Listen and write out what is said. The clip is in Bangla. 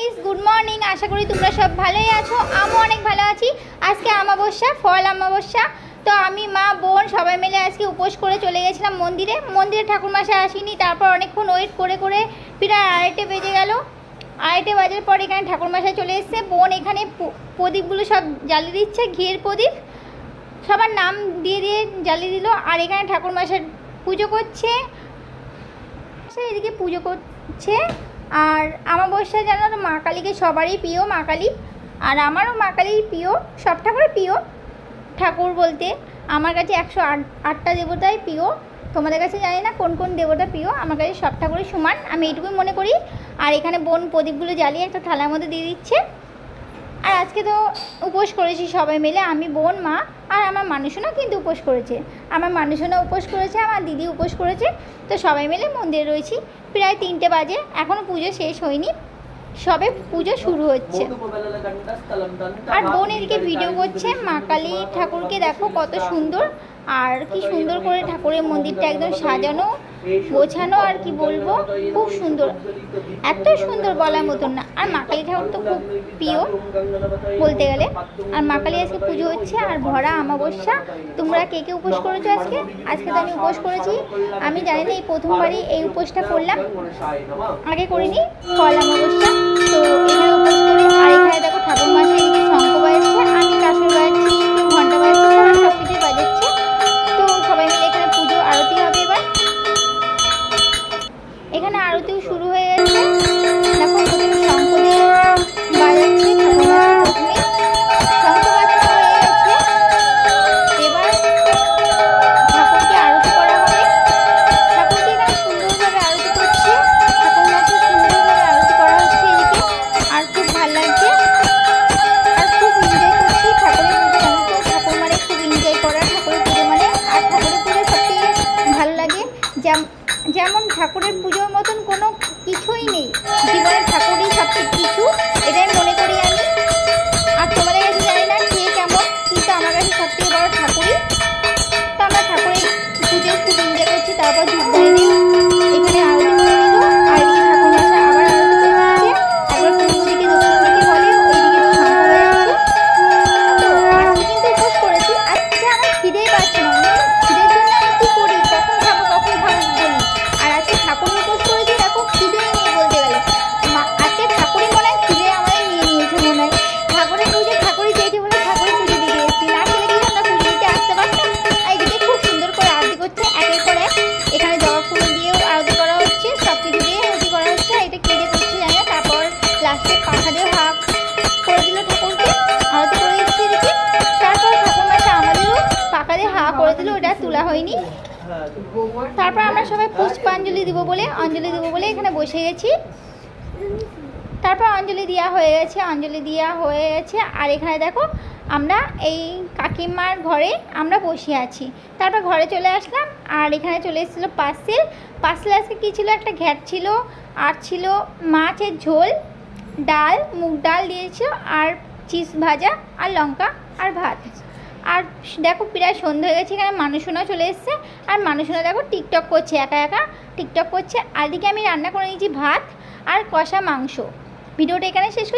Guys good morning. आशा करी तुम्हारा सब भालोई आछो, आमिও अनेक भालो आछि। आज के अमाबस्या, फल अमाबस्या। तो आमी मा बोन सबाई मिले आज के उपোस करे चले गेছিলাম मंदिरे। मंदिरे ठाकुरमশাই আসেনি, তারপর অনেকক্ষণ ওয়েট করে করে প্রায় 2:30 বেজে গেল। 2:30 বাজার পর এখানে ঠাকুরমশাই চলে এসেছে। বোন এখানে প্রদীপগুলো সব জ্বালিয়ে দিচ্ছে, ঘিয়ের প্রদীপ সবার নাম দিয়ে দিয়ে জ্বালিয়ে দিল। আর এখানে ঠাকুরমশাই পুজো করছে, এদিকে পুজো করছে। আর अमाबस्या জানো তো মা কালীকে সবারই প্রিয়, মা কালী। আর আমারও মা কালীর প্রিয়, সব ঠাকুরের প্রিয়। ঠাকুর বলতে আমার কাছে 108টা দেবতাই প্রিয়। তোমাদের কাছে জানি না কোন কোন দেবতা প্রিয়, আমার কাছে সব ঠাকুরই সমান, আমি এইটুকুই মনে করি। আর এখানে বোন প্রদীপগুলো জ্বালিয়ে একটা থালার মধ্যে দিয়ে দিচ্ছে। আর আজকে তো উপোস করেছি সবাই মিলে, আমি বোন মা আর আমার মানুষজনও কিন্তু উপোস করেছে। আমার মানুষজনও উপোস করেছে, আমার দিদি উপোস করেছে। তো সবাই মিলে মন্দিরে রয়েছি। প্রায় 3টে বাজে, এখনও পুজো শেষ হয়নি, সবে পুজো শুরু হচ্ছে। আর বোন এদিকে ভিডিও করছে। মা কালী ঠাকুরকে দেখো কত সুন্দর, আর কি সুন্দর করে ঠাকুরের মন্দিরটা একদম সাজানো গোছানো। আর কি বলবো, খুব সুন্দর, এত সুন্দর বলার মতন না। আর মা কালী ঠাকুর তো খুব প্রিয় বলতে গেলে। আর মা কালী আজকে পুজো হচ্ছে। আর ভরা অমাবস্যা। তোমরা কে কে উপোস করেছো আজকে? আজকে তো আমি উপোস করেছি। আমি জানি না, এই প্রথমবারই এই উপোসটা করলাম, আগে করিনি, ফল অমাবস্যা। তো এখানে উপোস করে আর এখানে দেখো ঠাকুর মশাই এদিকে শঙ্খ বাজাচ্ছে, আমি কাসর বাজাচ্ছি, ঘন্টা বাজাচ্ছি, সব কিছুই বাজাচ্ছে। তো সবাই মিলে এখানে পুজো আরতি হবে এবার। এখানে আরতিও শুরু হয়ে গেছে। দেখো প্রথমে শঙ্খ দিয়ে বাজাচ্ছে ঠাকুর মশাই, প্রথমে শঙ্খ বাজানো হয়ে গেছে। এবার ঠাকুরকে আরতি করা হবে। ঠাকুরকে এখানে সুন্দরভাবে আরতি করছে, ঠাকুর মশাই সুন্দরভাবে আরতি করা হচ্ছে এদিকে। আর খুব ভালো লাগছে, আর খুব এনজয় করছি ঠাকুরের পুজো। জানো তো ঠাকুর মানে খুব এনজয় করা, ঠাকুরের পুজো মানে। আর ঠাকুরের পুজো সবথেকে ভালো লাগে, যেমন ঠাকুরের পুজোর মতন কোনো কিছুই নেই জীবনে, ঠাকুরই সবথেকে কিছু, এটাই মনে করি আমি। আর তোমাদের কাছে জানি না কে কেমন, কিন্তু আমার কাছে সবথেকে বড় ঠাকুরই। তো আমরা ঠাকুরের পুজোয় খুব এনজয় করছি। তারপর ধূপ দিয়ে এখানে আরতি করে নিল। আর এদিকে ঠাকুর মশাই আবার আরতি করছে, একবার পূর্ব দিকে দক্ষিণ দিকে বলে, ওইদিকে শঙ্খ বাজাচ্ছে। তো আজকে কিন্তু উপোস করেছি, আজকে আমার খিদেই পাচ্ছে না। খিদের জন্য আমি কী করি, কখন খাবো বলি। আর আজকে ঠাকুর উপোস করেছি, দেখো খিদেই নেই বলতে গেলে। আজকে ঠাকুরই মনে হয় খিদে আমাদের নিয়ে নিয়েছে মনে হয়। ঠাকুরের পুজো ঠাকুরই চেয়েছে বলে ঠাকুরের পুজো দিতে এসেছি, না খেলে কি আমরা পুজো দিতে আসতে পারতাম। আর এদিকে খুব সুন্দর করে আরতি করছে একের পর এক। এখানে জবা ফুল দিয়েও আরতি করা হচ্ছে, সব কিছু দিয়ে আরতি করা হচ্ছে। এটা কে যে করছে জানি না। তারপর লাস্টে পাখা দিয়ে ভাগ করে দিল ঠাকুরকে, আরতি করে দিচ্ছে এদিকে। তারপর ঠাকুর মাসে আমাদেরও পাখা দিয়ে হা করে দিল, ওটা তোলা হয়নি। তারপর আমরা সবাই পুষ্পাঞ্জলি দিব বলে এখানে বসে গেছি। তারপর অঞ্জলি দেওয়া হয়ে গেছে, আর এখানে দেখো আমরা এই কাকিমার ঘরে আমরা বসে আছি। তারপর ঘরে চলে আসলাম। আর এখানে চলে এসেছিলো পার্সেল। আজকে কী ছিল, একটা ঘ্যাট ছিল, আর ছিল মাছের ঝোল, ডাল, মুগ ডাল দিয়েছিল, আর চিজ ভাজা, আর লঙ্কা, আর ভাত। আর দেখো প্রায় সন্ধ্যা হয়ে গেছে। এখানে মানুষজনও চলে এসছে। আর মানুষজনও দেখো টিকটক করছে, একা একা টিকটক করছে। আর দিকে আমি রান্না করে নিয়েছি ভাত আর কষা মাংস। ভিডিওটা এখানে শেষ করি।